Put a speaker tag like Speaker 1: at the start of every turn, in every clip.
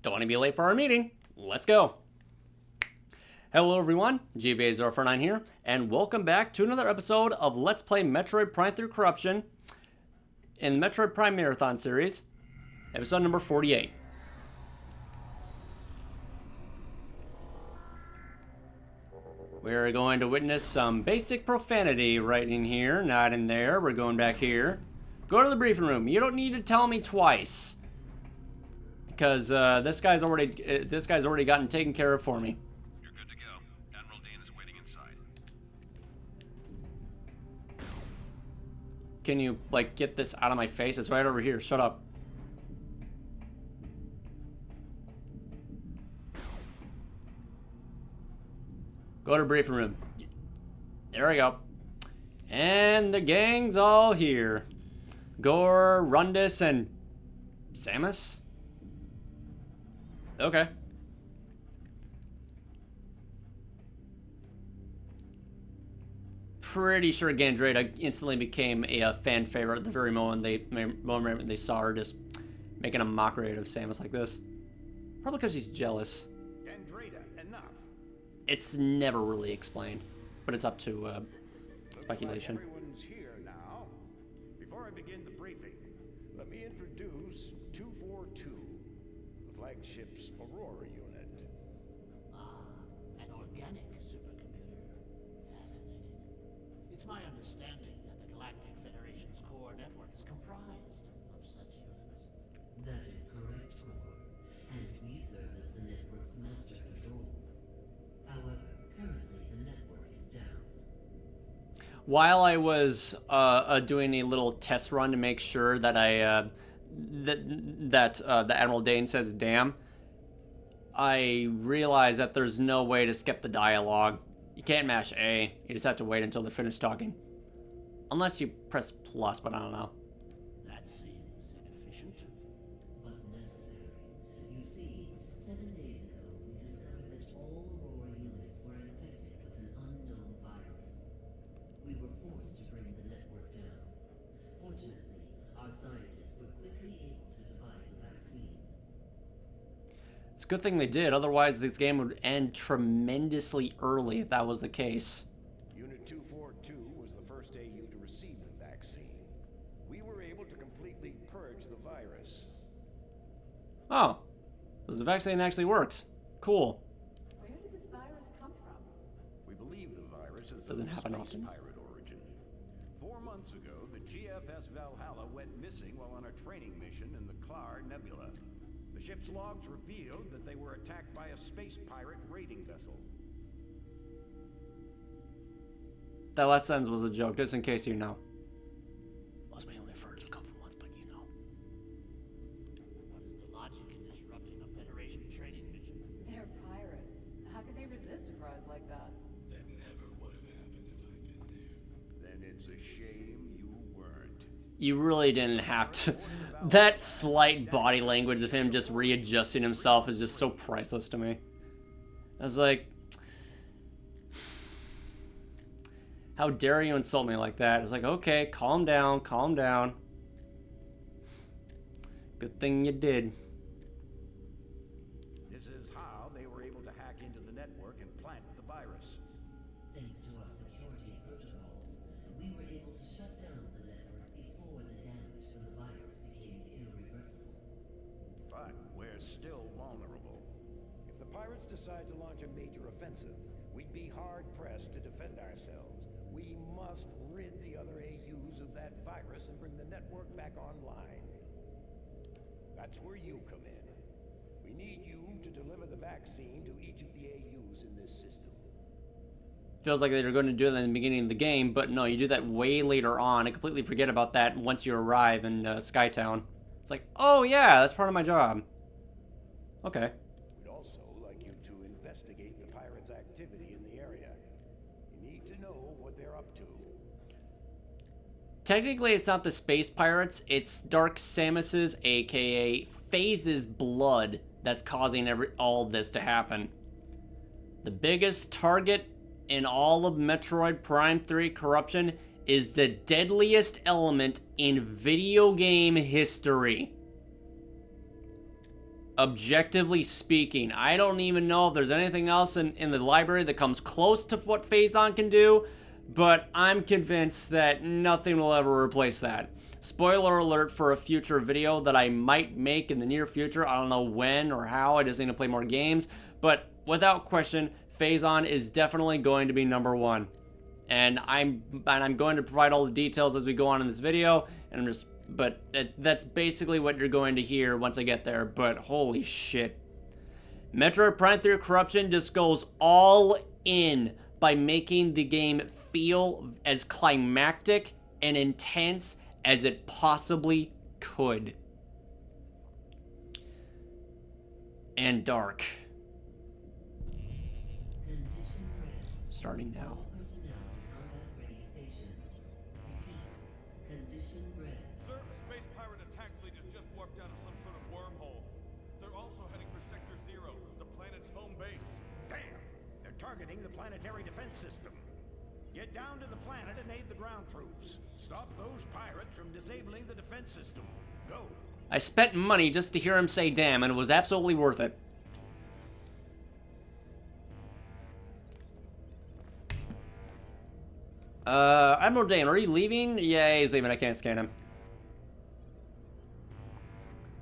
Speaker 1: Don't want to be late for our meeting. Let's go. Hello everyone, GBA049 here, and welcome back to another episode of Let's Play Metroid Prime 3 Corruption in the Metroid Prime Marathon series, episode number 48. We're going to witness some basic profanity right in here, not in there. We're going back here. Go to the briefing room. You don't need to tell me twice, because this guy's already gotten taken care of for me.
Speaker 2: You're good to go. Admiral Dane is waiting inside.
Speaker 1: Can you, like, get this out of my face? It's right over here. Shut up. Go to briefing room. There we go. And the gang's all here. Gore, Rundus, and Samus? Okay. Pretty sure Gandreda instantly became a fan favorite at the very moment they saw her just making a mockery out of Samus like this. Probably because she's jealous.
Speaker 3: Gandreda, enough.
Speaker 1: It's never really explained, but it's up to speculation.
Speaker 3: Like everyone's here now. Before I begin the briefing, let me introduce 242, the flagship's Aurora unit.
Speaker 4: An organic supercomputer. Fascinating. It's my understanding that the Galactic Federation's core network is comprised of such units.
Speaker 5: That is correct, Core. And we serve as the network's master control. However, currently the network is down.
Speaker 1: While I was doing a little test run to make sure that the Admiral Dane says "damn," I realized that there's no way to skip the dialogue. You can't mash A. You just have to wait until they're finished talking, unless you press plus. But I don't know.
Speaker 4: That seems inefficient.
Speaker 5: But necessary. You see, 7 days ago, we discovered that all Aurora units were infected with an unknown virus. We were forced to bring the network down. Fortunately, our scientists were quickly able to devise a vaccine.
Speaker 1: It's a good thing they did. Otherwise, this game would end tremendously early if that was the case.
Speaker 3: Unit 242 was the first AU to receive the vaccine. We were able to completely purge the virus.
Speaker 1: Oh, so the vaccine actually works. Cool.
Speaker 6: Where did this virus come from?
Speaker 3: We believe the virus is
Speaker 1: Doesn't
Speaker 3: of
Speaker 1: happen
Speaker 3: space
Speaker 1: often.
Speaker 3: pirate origin. 4 months ago, the GFS Valhalla went missing while on a training mission in the Klar Nebula. The ship's logs revealed that they were attacked by a space pirate raiding vessel.
Speaker 1: That last sentence was a joke, just in case you know. Most may only refer to come from once, but you know.
Speaker 4: What is the logic in disrupting a Federation training mission?
Speaker 6: They're pirates. How could they resist a prize like that?
Speaker 7: That never would have happened if I'd been there.
Speaker 3: Then it's a shame you weren't.
Speaker 1: You really didn't have to. That slight body language of him just readjusting himself is just so priceless to me. I was like, how dare you insult me like that? I was like, okay, calm down, calm down. Good thing you did.
Speaker 3: This is how they were able to hack into the network and plant the virus.
Speaker 5: Thanks to our security protocols, we were able to shut down the network before the damage from the virus became irreversible.
Speaker 3: But we're still vulnerable. If the pirates decide to launch a major offensive, we'd be hard-pressed to defend ourselves. We must rid the other AUs of that virus and bring the network back online. That's where you come in. We need you to deliver the vaccine to each of the AUs in this system.
Speaker 1: Feels like they were going to do that in the beginning of the game, but no, you do that way later on. I completely forget about that once you arrive in Skytown. It's like, oh yeah, that's part of my job. Okay.
Speaker 3: We'd also like you to investigate the pirates' activity in the area. You need to know what they're up to.
Speaker 1: Technically, it's not the space pirates. It's Dark Samus's, aka FaZe's blood, that's causing all this to happen. The biggest target in all of Metroid Prime 3 Corruption is the deadliest element in video game history. Objectively speaking, I don't even know if there's anything else in the library that comes close to what Phazon can do, but I'm convinced that nothing will ever replace that. Spoiler alert for a future video that I might make in the near future. I don't know when or how. I just need to play more games. But without question, Phazon is definitely going to be number one. And I'm going to provide all the details as we go on in this video. And that's basically what you're going to hear once I get there. But holy shit. Metroid Prime 3 Corruption just goes all in by making the game feel as climactic and intense as it possibly could. And dark.
Speaker 5: Condition red.
Speaker 1: Starting now.
Speaker 5: All personnel to combat-ready stations. Repeat. Condition red.
Speaker 2: Sir, a space pirate attack fleet has just warped out of some sort of wormhole. They're also heading for Sector 0, the planet's home base.
Speaker 3: Damn! They're targeting the planetary defense system. Get down to the planet and aid the ground troops. Stop those pirates from disabling the defense system. Go.
Speaker 1: I spent money just to hear him say damn, and it was absolutely worth it. Admiral Dane, are you leaving? Yeah, he's leaving. I can't scan him.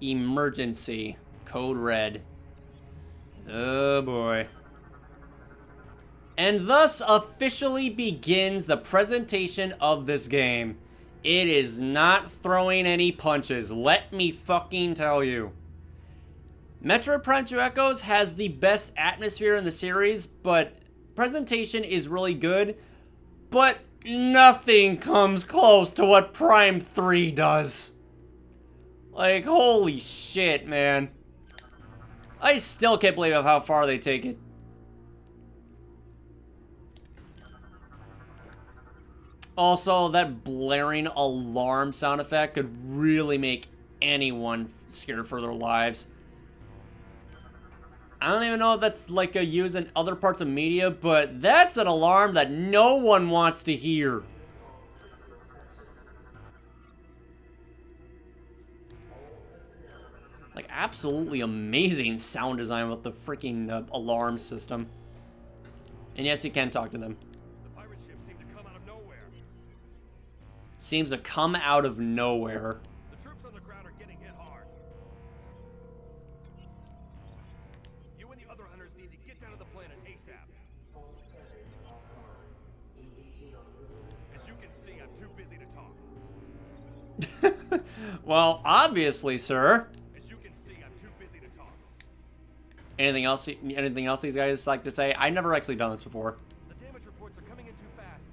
Speaker 1: Emergency. Code red. Oh boy. And thus officially begins the presentation of this game. It is not throwing any punches, let me fucking tell you. Metroid Prime 2 Echoes has the best atmosphere in the series, but presentation is really good, but nothing comes close to what Prime 3 does. Like, holy shit, man. I still can't believe how far they take it. Also, that blaring alarm sound effect could really make anyone scared for their lives. I don't even know if that's like a use in other parts of media, but that's an alarm that no one wants to hear. Like, absolutely amazing sound design with the freaking alarm system. And yes, you can talk to them.
Speaker 2: The pirate ship seemed to come out of nowhere.
Speaker 1: Seems to come out of nowhere.
Speaker 2: The troops on the ground are getting hit hard. You and the other hunters need to get down to the planet ASAP. As you can see, I'm too busy to talk.
Speaker 1: Well, obviously, sir.
Speaker 2: As you can see, I'm too busy to talk.
Speaker 1: Anything else these guys like to say? I've never actually done this before.
Speaker 2: The damage reports are coming in too fast.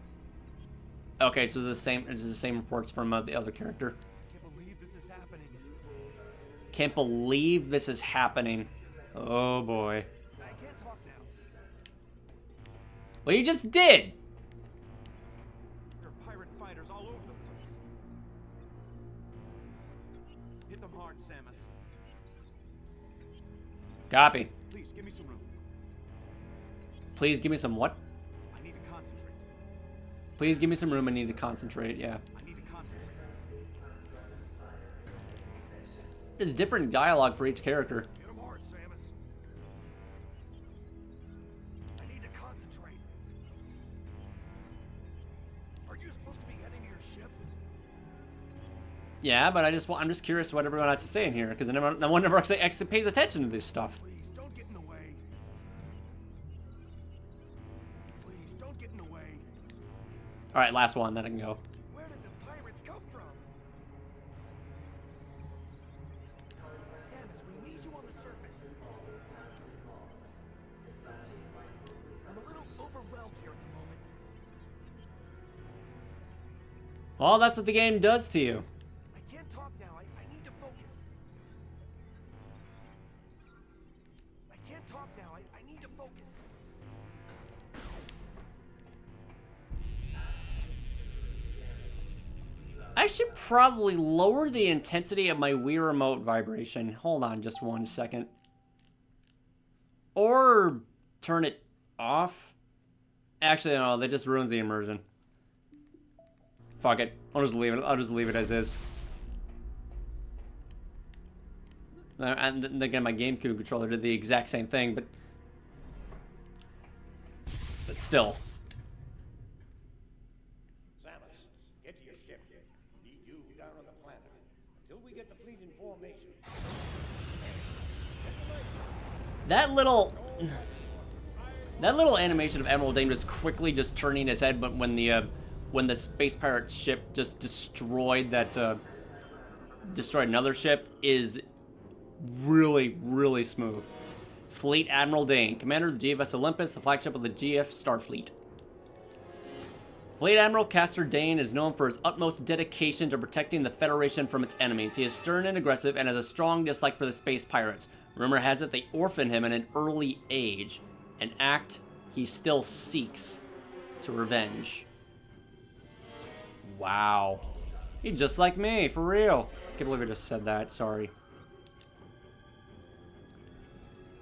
Speaker 1: Okay, so it's the same reports from the other character.
Speaker 2: I can't believe this is happening.
Speaker 1: Can't believe this is happening. Oh boy.
Speaker 2: I can't talk now.
Speaker 1: Well, you just did.
Speaker 2: There are pirate fighters all over the place. Hit them hard, Samus.
Speaker 1: Copy.
Speaker 2: Please, give me some room.
Speaker 1: Please give me some what?
Speaker 2: I need to concentrate.
Speaker 1: Please give me some room. I need to concentrate. Yeah.
Speaker 2: I need to concentrate.
Speaker 1: There's different dialogue for each character.
Speaker 2: Hit them hard, Samus. I need to concentrate. Are you supposed to be heading to your ship?
Speaker 1: Yeah, but I'm just curious what everyone has to say in here because no one ever actually pays attention to this stuff.
Speaker 2: Please, don't get in the way. Please, don't get in the way.
Speaker 1: All right, last one. Then I can go.
Speaker 2: Where did the pirates come from? Samus, we need you on the surface. I'm a little overwhelmed here at the moment.
Speaker 1: Well, that's what the game does to you.
Speaker 2: I can't talk now. I need to focus. I can't talk now. I need to focus.
Speaker 1: I should probably lower the intensity of my Wii Remote vibration. Hold on just 1 second. Or turn it off. Actually, no, that just ruins the immersion. Fuck it. I'll just leave it as is. And then again, my GameCube controller did the exact same thing, but still.
Speaker 3: Samus, get to your ship. Need you down on the planet. Until we get the fleet in formation.
Speaker 1: That little animation of Emerald Dame just quickly just turning his head, but when the space pirate ship just destroyed another ship is really, really smooth. Fleet Admiral Dane, commander of the GFS Olympus, the flagship of the GF Starfleet. Fleet Admiral Castor Dane is known for his utmost dedication to protecting the Federation from its enemies. He is stern and aggressive and has a strong dislike for the space pirates. Rumor has it they orphaned him at an early age, an act he still seeks to revenge. Wow. He's just like me, for real. I can't believe I just said that, sorry.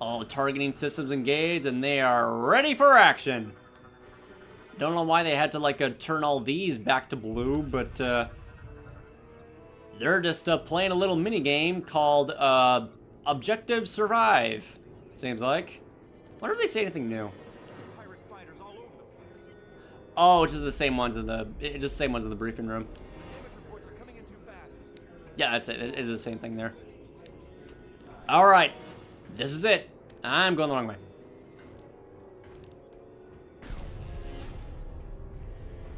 Speaker 1: All targeting systems engaged, and they are ready for action. Don't know why they had to, turn all these back to blue, but, they're just, playing a little mini-game called, Objective Survive, seems like. Wonder if they say anything new.
Speaker 2: Pirate fighters all over the place.
Speaker 1: Oh, it's just the same ones in the briefing room.
Speaker 2: Damage reports are coming in too fast.
Speaker 1: Yeah, that's it. It is the same thing there. All right, this is it. I'm going the wrong way.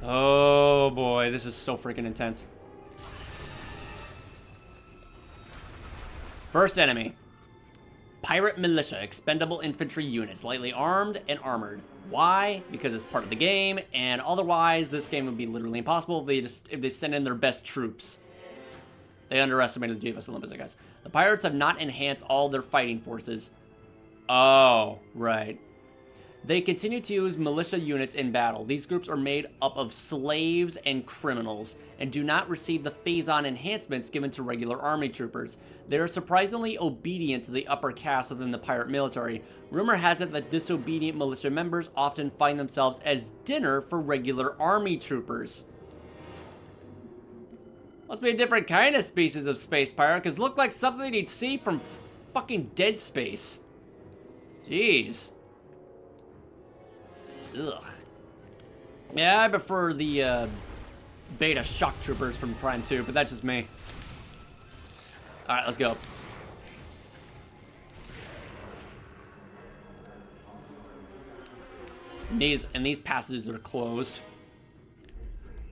Speaker 1: Oh boy, this is so freaking intense. First enemy. Pirate militia, expendable infantry units, lightly armed and armored. Why? Because it's part of the game, and otherwise this game would be literally impossible if they send in their best troops. They underestimated the GFS Olympus, I guess. The pirates have not enhanced all their fighting forces. Oh, right. They continue to use militia units in battle. These groups are made up of slaves and criminals, and do not receive the phase-on enhancements given to regular army troopers. They are surprisingly obedient to the upper caste within the pirate military. Rumor has it that disobedient militia members often find themselves as dinner for regular army troopers. Must be a different kind of species of space pirate, because look like something you'd see from fucking Dead Space. Jeez. Ugh. Yeah, I prefer the beta shock troopers from Prime 2, but that's just me. Alright, let's go. These passages are closed.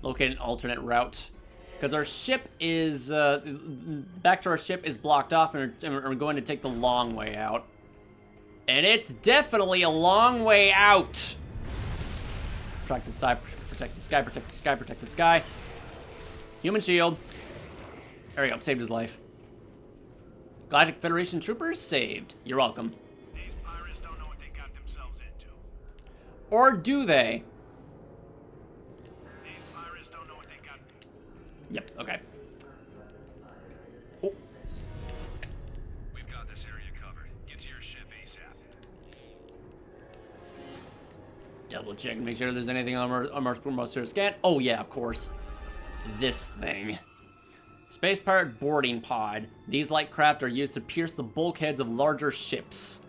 Speaker 1: Locate an alternate route. Because our ship is, back to our ship is blocked off, and we're going to take the long way out. And it's definitely a long way out. Protect the sky, protect the sky, protect the sky, protect the sky. Human shield. There we go, saved his life. Galactic Federation troopers saved. You're welcome.
Speaker 2: These pirates don't know what they got themselves into.
Speaker 1: Or do they?
Speaker 2: These pirates don't know what they got.
Speaker 1: Yep, okay. Oh.
Speaker 2: We've got this area covered. Get to your ship ASAP.
Speaker 1: Double check, make sure there's anything on our most scan. Oh yeah, of course. This thing. Space Pirate Boarding Pod. These light craft are used to pierce the bulkheads of larger ships.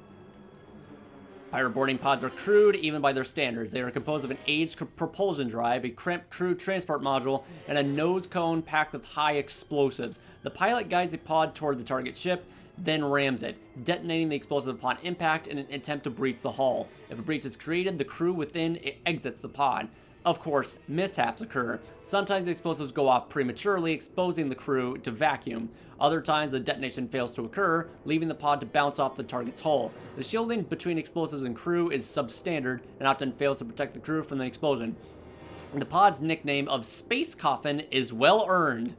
Speaker 1: Pirate boarding pods are crude, even by their standards. They are composed of an aged propulsion drive, a cramped crew transport module, and a nose cone packed with high explosives. The pilot guides a pod toward the target ship, then rams it, detonating the explosive upon impact in an attempt to breach the hull. If a breach is created, the crew within exits the pod. Of course, mishaps occur. Sometimes the explosives go off prematurely, exposing the crew to vacuum. Other times, the detonation fails to occur, leaving the pod to bounce off the target's hull. The shielding between explosives and crew is substandard and often fails to protect the crew from the explosion. The pod's nickname of Space Coffin is well earned.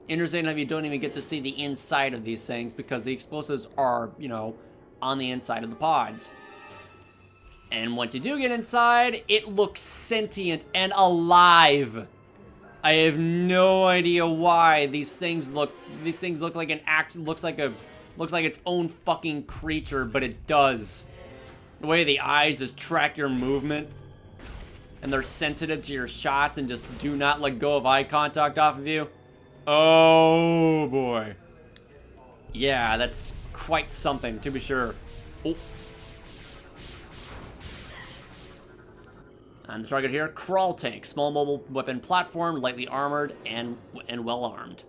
Speaker 1: Interesting how you don't even get to see the inside of these things because the explosives are, you know, on the inside of the pods. And once you do get inside, it looks sentient and alive. I have no idea why these things look like an looks like its own fucking creature, but it does. The way the eyes just track your movement. and they're sensitive to your shots and just do not let go of eye contact off of you. Oh boy. Yeah, that's quite something, to be sure. Oh. And the target here, crawl tank, small mobile weapon platform, lightly armored and well armed.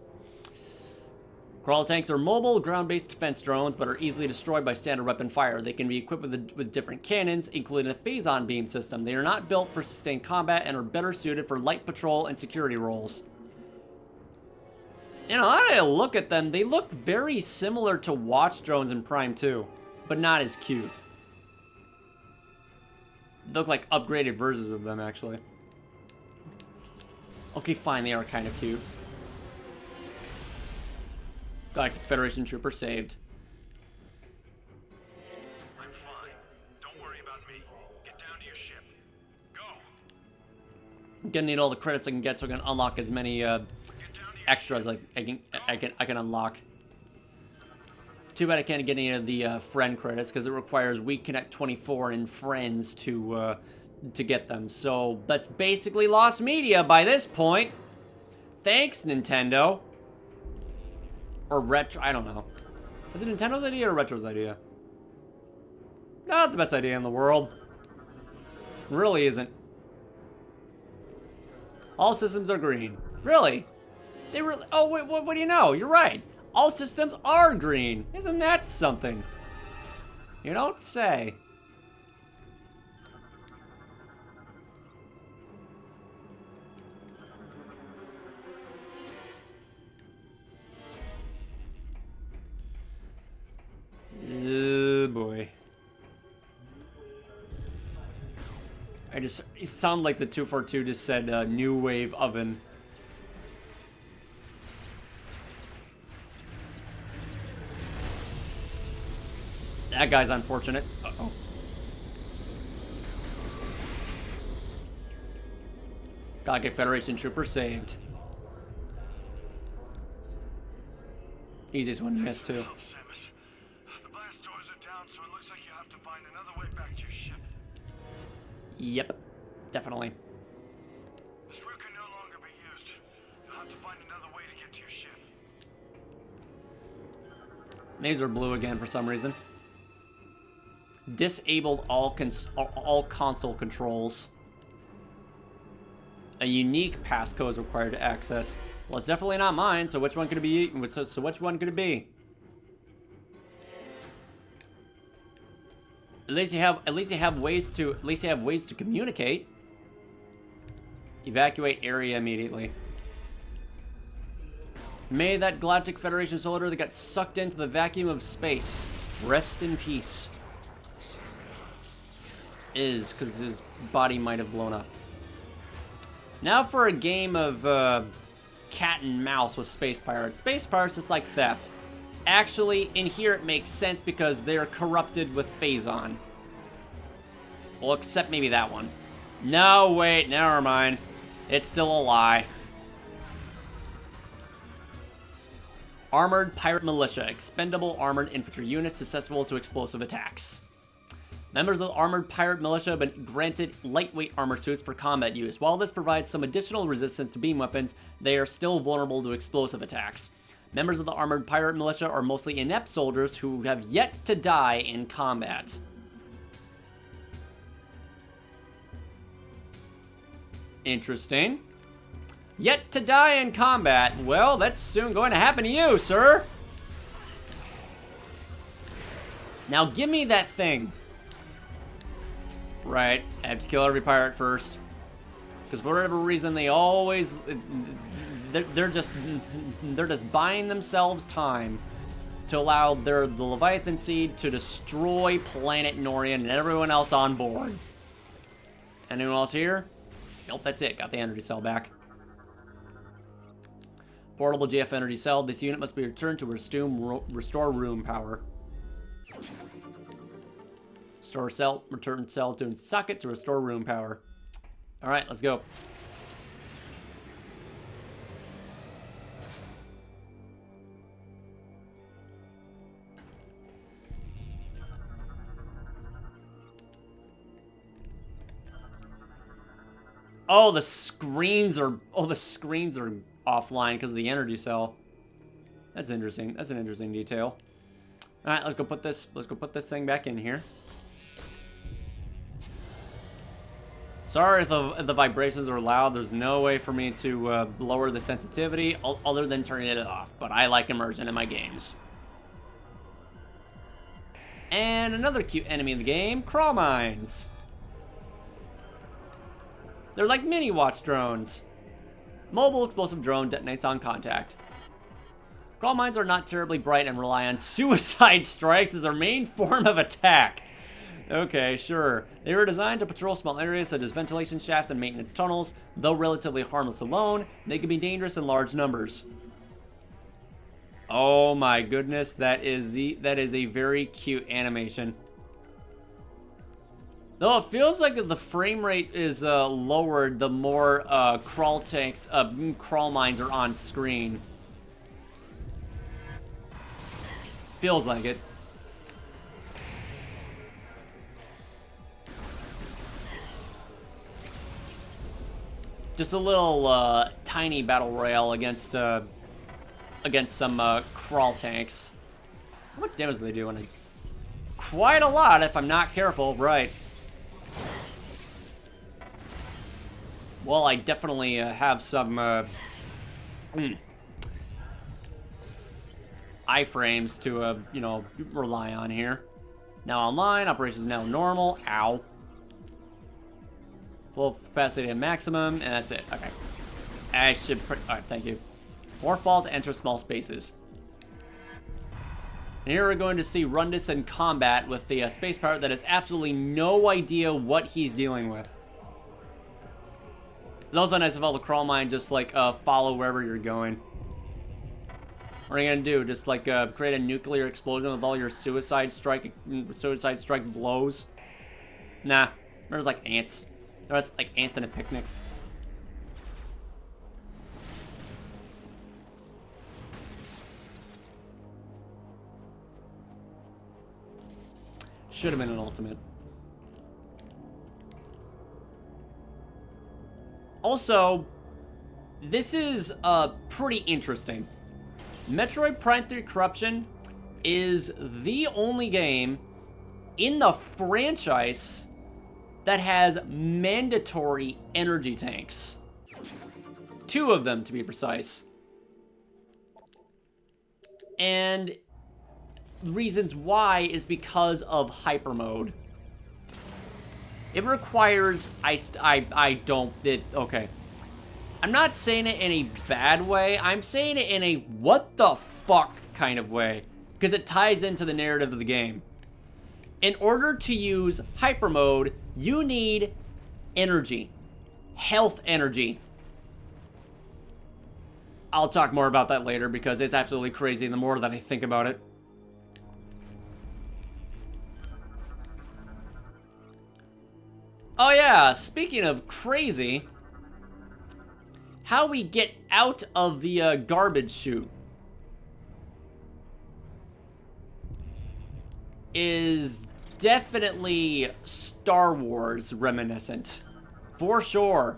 Speaker 1: Crawl tanks are mobile, ground-based defense drones, but are easily destroyed by standard weapon fire. They can be equipped with different cannons, including a phazon beam system. They are not built for sustained combat and are better suited for light patrol and security roles. You know, now that I look at them, they look very similar to watch drones in Prime 2, but not as cute. They look like upgraded versions of them, actually. Okay, fine, they are kind of cute. Galactic Federation trooper saved.
Speaker 2: I'm fine. Don't worry about me. Get down to your ship. Go.
Speaker 1: I'm gonna need all the credits I can get so I can unlock as many extras like I can unlock. Too bad I can't get any of the friend credits because it requires Weak Connect 24 and friends to get them. So that's basically lost media by this point. Thanks, Nintendo. Or Retro, I don't know. Is it Nintendo's idea or Retro's idea? Not the best idea in the world. It really isn't. All systems are green. Really? They really, oh, wait, what do you know? You're right. All systems are green. Isn't that something? You don't say. Oh boy. It sounded like the 242 just said new wave oven. That guy's unfortunate. Uh-oh. Galactic Federation trooper saved. Easiest one to miss too. Yep, definitely.
Speaker 2: This route can no longer be used. You'll have to find another way to get to your ship.
Speaker 1: These are blue again for some reason. Disabled all console controls. A unique passcode is required to access. Well, it's definitely not mine. So which one could it be? So which one could it be? At least you have ways to communicate. Evacuate area immediately. May that Galactic Federation soldier that got sucked into the vacuum of space rest in peace. Because his body might have blown up. Now for a game of cat and mouse with space pirates. Space pirates is like theft. Actually, in here it makes sense because they're corrupted with phazon. Well, except maybe that one. No, wait, never mind. It's still a lie. Armored Pirate Militia. Expendable armored infantry units susceptible to explosive attacks. Members of the Armored Pirate Militia have been granted lightweight armor suits for combat use. While this provides some additional resistance to beam weapons, they are still vulnerable to explosive attacks. Members of the Armored Pirate Militia are mostly inept soldiers who have yet to die in combat. Interesting. Yet to die in combat. Well, that's soon going to happen to you, sir. Now give me that thing. Right, I have to kill every pirate first. Because for whatever reason, they always... They're just buying themselves time to allow the Leviathan Seed to destroy Planet Norian and everyone else on board. Anyone else here? Nope, that's it. Got the energy cell back. Portable GF energy cell. This unit must be returned to restore room power. Store cell, return cell to socket to restore room power. All right, let's go. Oh, the screens are offline because of the energy cell. That's interesting. That's an interesting detail. All right, let's go put this thing back in here. Sorry if the vibrations are loud. There's no way for me to lower the sensitivity other than turning it off. But I like immersion in my games. And another cute enemy in the game, crawl mines. They're like mini watch drones. Mobile explosive drone detonates on contact. Crawl mines are not terribly bright and rely on suicide strikes as their main form of attack. Okay, sure. They were designed to patrol small areas such as ventilation shafts and maintenance tunnels. Though relatively harmless alone, they can be dangerous in large numbers. Oh my goodness, that is a very cute animation. Though it feels like the frame rate is lowered the more crawl mines are on screen. Feels like it. Just a little tiny battle royale against some crawl tanks. How much damage do they do? Quite a lot if I'm not careful, right? Well, I definitely have some iframes to, you know, rely on here. Now online, operations now normal. Ow. Full capacity and maximum, and that's it. Okay. I should. Alright, thank you. Morph ball to enter small spaces. And here we're going to see Rundus in combat with the space pirate that has absolutely no idea what he's dealing with. It's also nice if all the crawl mine just like follow wherever you're going. What are you gonna do? Just like create a nuclear explosion with all your suicide strike blows? Nah, there's like ants. There's like ants in a picnic. Should have been an ultimate. Also, this is pretty interesting. Metroid Prime 3 Corruption is the only game in the franchise that has mandatory energy tanks. 2 of them, to be precise. And reasons why is because of hyper mode. It requires okay. I'm not saying it in a bad way. I'm saying it in a what the fuck kind of way, because it ties into the narrative of the game. In order to use hyper mode, you need energy. Health energy. I'll talk more about that later because it's absolutely crazy the more that I think about it. Oh yeah, speaking of crazy, how we get out of the garbage chute is definitely Star Wars reminiscent, for sure.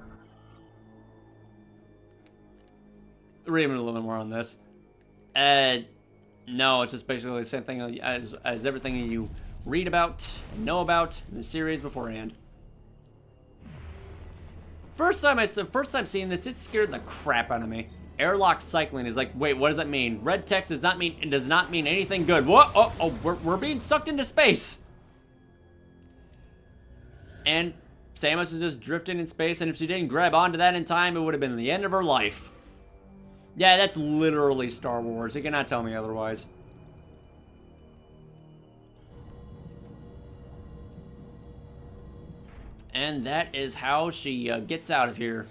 Speaker 1: Read a little bit more on this. No, it's just basically the same thing as everything you read about and know about in the series beforehand. First time seeing this, it scared the crap out of me. Airlock cycling is like, wait, what does that mean? Red text does not mean anything good. What? Oh, we're being sucked into space. And Samus is just drifting in space, and if she didn't grab onto that in time, it would have been the end of her life. Yeah, that's literally Star Wars. You cannot tell me otherwise. And that is how she gets out of here.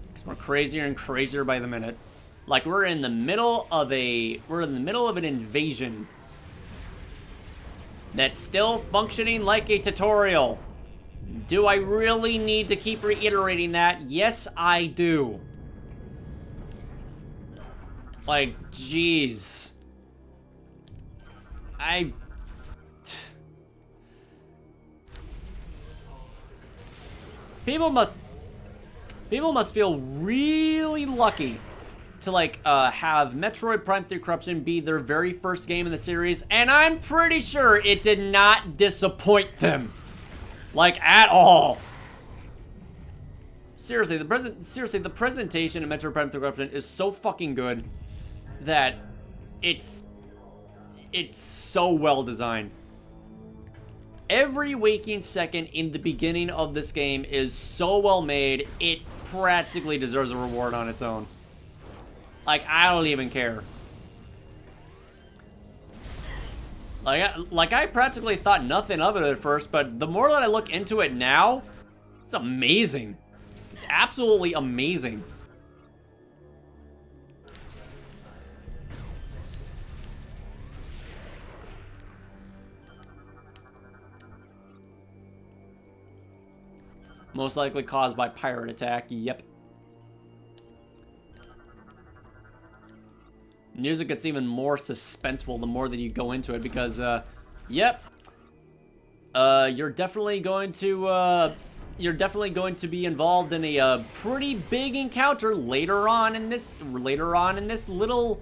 Speaker 1: Because we're crazier and crazier by the minute. Like we're in the middle of an invasion that's still functioning like a tutorial. Do I really need to keep reiterating that? Yes, I do. Like, jeez. People must feel really lucky to, like, have Metroid Prime 3 Corruption be their very first game in the series, and I'm pretty sure it did not disappoint them. Like, at all. Seriously, the presentation of Metroid Prime 3 Corruption is so fucking good that it's so well designed. Every waking second in the beginning of this game is so well made, it practically deserves a reward on its own. Like, I don't even care. Like I practically thought nothing of it at first, but the more that I look into it now, it's amazing. It's absolutely amazing. Most likely caused by pirate attack. Yep. Music gets even more suspenseful the more that you go into it because, yep. You're definitely going to be involved in a pretty big encounter later on in this little,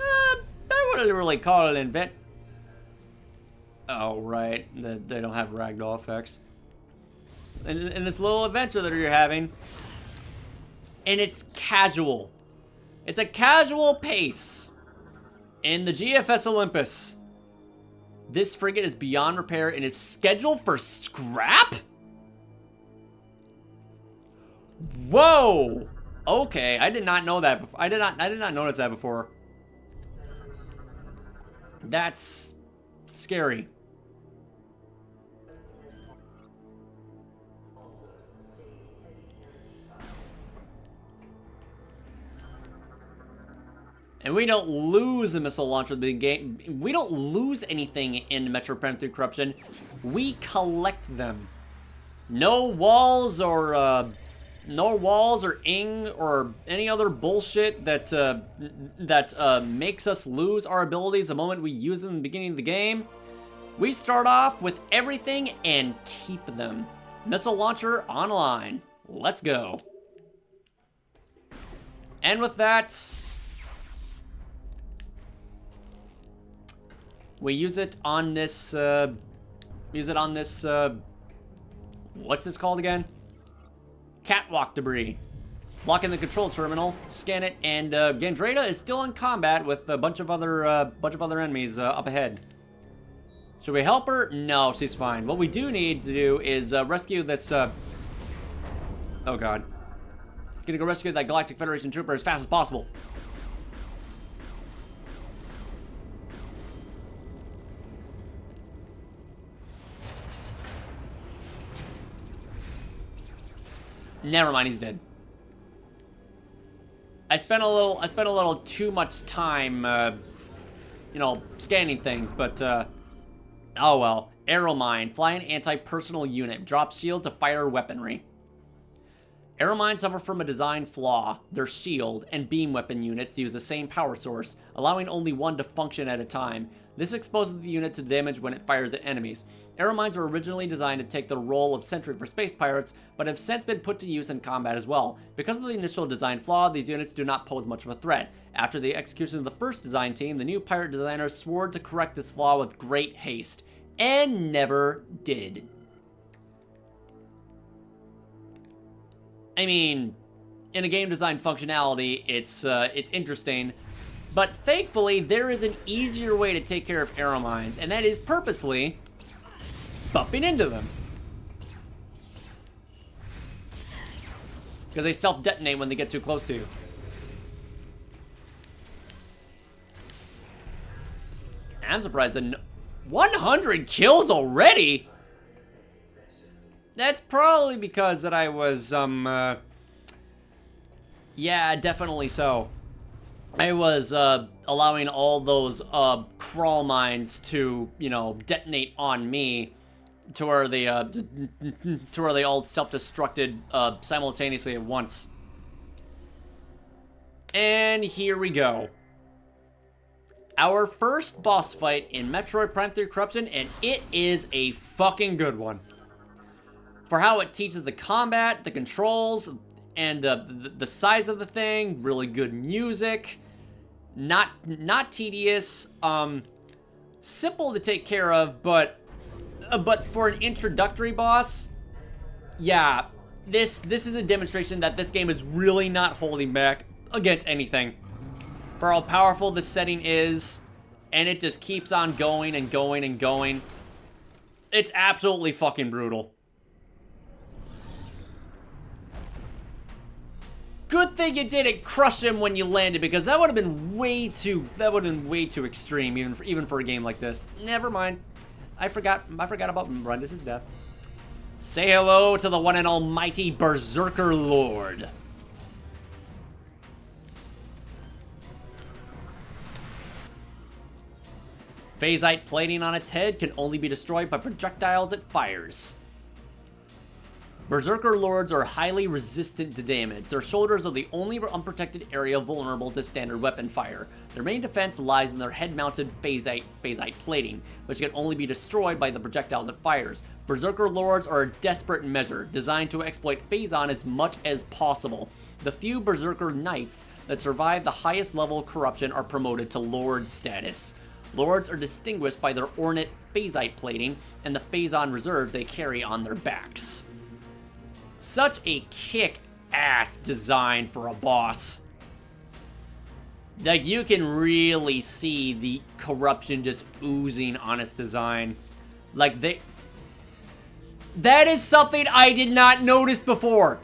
Speaker 1: I wouldn't really call it an event. Oh, right. They don't have ragdoll effects. In this little adventure that you're having. And it's casual. It's a casual pace. In the GFS Olympus. This frigate is beyond repair and is scheduled for scrap? Whoa! Okay, I did not know that before. I did not notice that before. That's scary. And we don't lose the missile launcher of the game. We don't lose anything in Metroid Prime 3 Corruption. We collect them. No walls or ing or any other bullshit that makes us lose our abilities the moment we use them in the beginning of the game. We start off with everything and keep them. Missile launcher online. Let's go. And with that, we use it on this, what's this called again? Catwalk debris. Lock in the control terminal, scan it, and Gandrada is still in combat with a bunch of other enemies up ahead. Should we help her? No, she's fine. What we do need to do is rescue this, oh god. Gonna go rescue that Galactic Federation trooper as fast as possible. Never mind, he's dead. I spent a little too much time, you know, scanning things, but, oh well. Arrow mine, fly an anti-personal unit, drop shield to fire weaponry. Arrow mines suffer from a design flaw. Their shield and beam weapon units use the same power source, allowing only one to function at a time. This exposes the unit to damage when it fires at enemies. Arrow mines were originally designed to take the role of sentry for space pirates, but have since been put to use in combat as well. Because of the initial design flaw, these units do not pose much of a threat. After the execution of the first design team, the new pirate designers swore to correct this flaw with great haste, and never did. I mean, in a game design functionality, it's interesting, but thankfully there is an easier way to take care of arrow mines, and that is purposely bumping into them. Because they self-detonate when they get too close to you. I'm surprised that 100 kills already? That's probably because that I was, yeah, definitely so. I was, allowing all those, crawl mines to, you know, detonate on me to where they all self-destructed, simultaneously at once. And here we go. our first boss fight in Metroid Prime 3 Corruption, and it is a fucking good one. For how it teaches the combat, the controls, and the size of the thing, really good music, not tedious, simple to take care of, but for an introductory boss, yeah, this is a demonstration that this game is really not holding back against anything. For how powerful this setting is, and it just keeps on going and going and going. It's absolutely fucking brutal. Good thing you didn't crush him when you landed, because that would have been way too extreme, even for a game like this. Never mind. I forgot about Brundis' death. Say hello to the one and almighty Berserker Lord. Phasite plating on its head can only be destroyed by projectiles it fires. Berserker Lords are highly resistant to damage. Their shoulders are the only unprotected area vulnerable to standard weapon fire. Their main defense lies in their head-mounted phasite plating, which can only be destroyed by the projectiles it fires. Berserker Lords are a desperate measure, designed to exploit Phazon as much as possible. The few Berserker Knights that survive the highest level of corruption are promoted to Lord status. Lords are distinguished by their ornate phasite plating and the Phazon reserves they carry on their backs. Such a kick-ass design for a boss. Like, you can really see the corruption just oozing on its design. Like, that is something I did not notice before.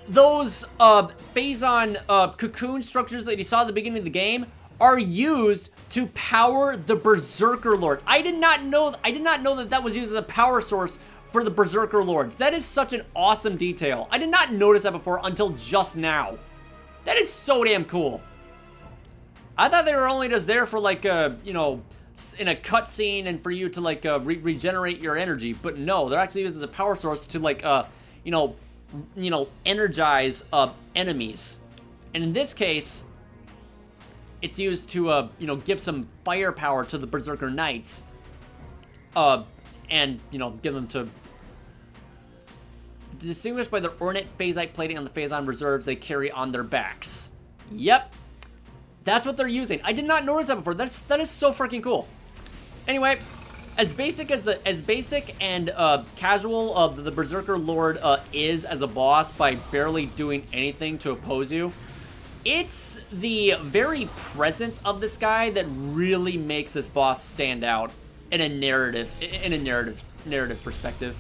Speaker 1: Those Phazon cocoon structures that you saw at the beginning of the game are used to power the Berserker Lord. I did not know that that was used as a power source for the Berserker Lords. That is such an awesome detail. I did not notice that before until just now. That is so damn cool. I thought they were only just there for, like, you know, in a cutscene and for you to, like, regenerate your energy. But no, they're actually used as a power source to, like, you know, energize enemies. And in this case, it's used to, you know, give some firepower to the Berserker Knights. And, you know, give them to... Distinguished by their ornate phasite plating on the Phazon reserves they carry on their backs. Yep. That's what they're using. I did not notice that before. That is so freaking cool. Anyway, as basic and casual the Berserker Lord is as a boss by barely doing anything to oppose you, it's the very presence of this guy that really makes this boss stand out in a narrative perspective.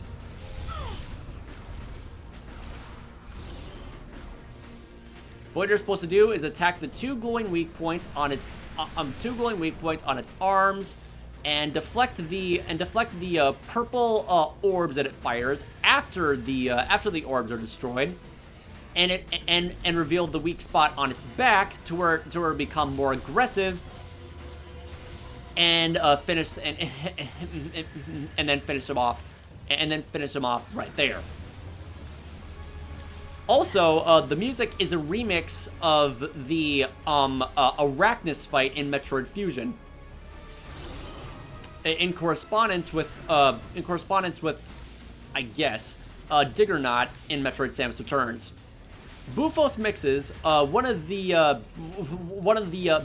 Speaker 1: What you're supposed to do is attack the two glowing weak points on its arms, and deflect the purple orbs that it fires after the orbs are destroyed, and reveal the weak spot on its back to where it become more aggressive, and finish and then finish them off right there. Also, the music is a remix of the Arachnus fight in Metroid Fusion, in correspondence with I guess Diggernaut in Metroid: Samus Returns. Bufos Mixes, one of the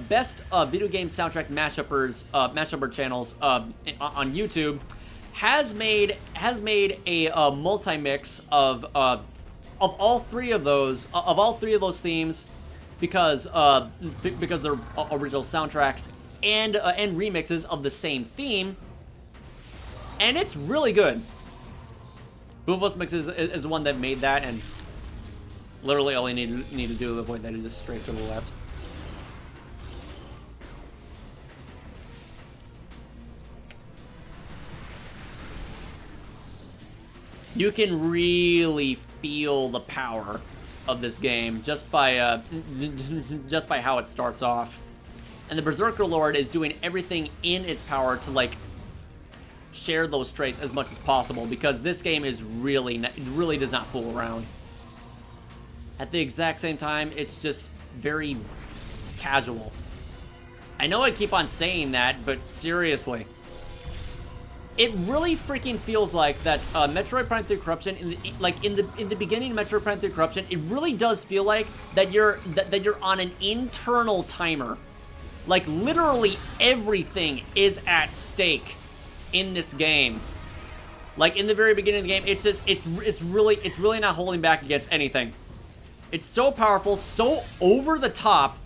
Speaker 1: best video game soundtrack mashuper channels on YouTube, has made a multi-mix of all three of those themes, because they're original soundtracks and remixes of the same theme, and it's really good. Bufos Mixes is the one that made that, and literally all you need to do to avoid that is just straight to the left. You can really feel the power of this game just by how it starts off, and the Berserker Lord is doing everything in its power to, like, share those traits as much as possible, because this game is really does not fool around. At the exact same time, it's just very casual. I know I keep on saying that, but seriously. It really freaking feels like that Metroid Prime 3 Corruption, in the beginning of Metroid Prime 3 Corruption, it really does feel like that you're on an internal timer. Like literally everything is at stake in this game. Like in the very beginning of the game, it's just it's really not holding back against anything. It's so powerful, so over the top,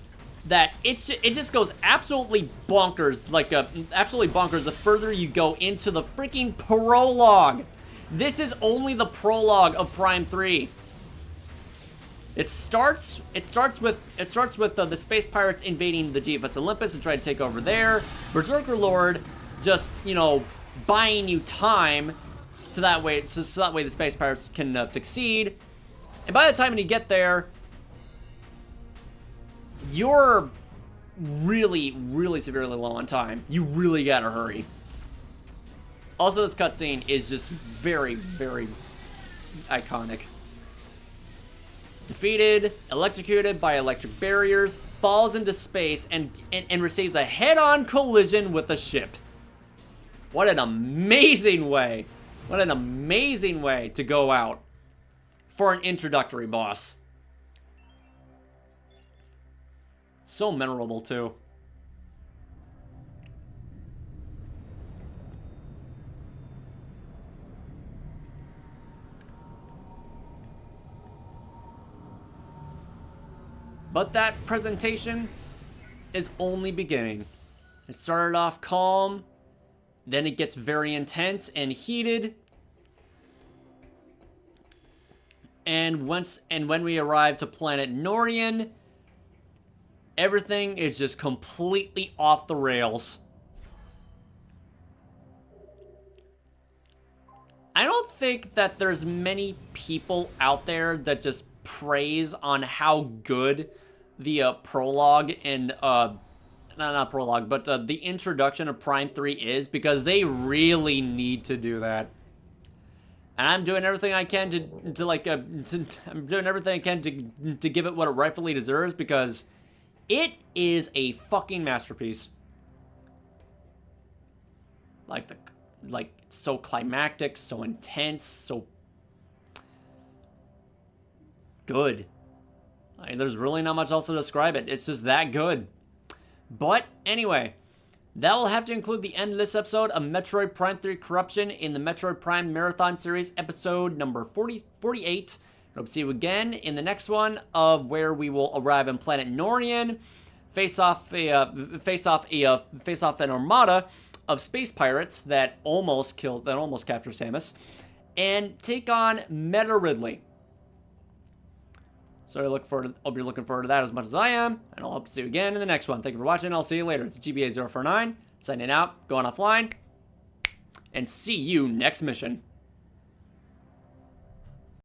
Speaker 1: that it just goes absolutely bonkers, like absolutely bonkers the further you go into the freaking prologue. This is only the prologue of Prime 3. It starts with the space pirates invading the GFS Olympus and trying to take over there. Berserker Lord just, you know, buying you time so that way the space pirates can succeed. And by the time you get there, you're really, really severely low on time. You really gotta hurry. Also, this cutscene is just very, very iconic. Defeated, electrocuted by electric barriers, falls into space, and receives a head-on collision with the ship. What an amazing way. What an amazing way to go out for an introductory boss. So memorable, too. But that presentation is only beginning. It started off calm, then it gets very intense and heated. And when we arrive to planet Norian, everything is just completely off the rails. I don't think that there's many people out there that just praise on how good the prologue and not prologue, but the introduction of Prime 3 is, because they really need to do that. And I'm doing everything I can I'm doing everything I can to give it what it rightfully deserves, because it is a fucking masterpiece. Like so climactic, so intense, so good. Like, there's really not much else to describe it. It's just that good. But anyway, that'll have to include the end of this episode of Metroid Prime 3 Corruption in the Metroid Prime Marathon Series, episode number 48. Hope to see you again in the next one, of where we will arrive on planet Norian, face off an armada of space pirates that almost capture Samus, and take on Meta Ridley. So hope you're looking forward to that as much as I am, and I'll hope to see you again in the next one. Thank you for watching. I'll see you later. It's GBA049, signing out, going offline, and see you next mission.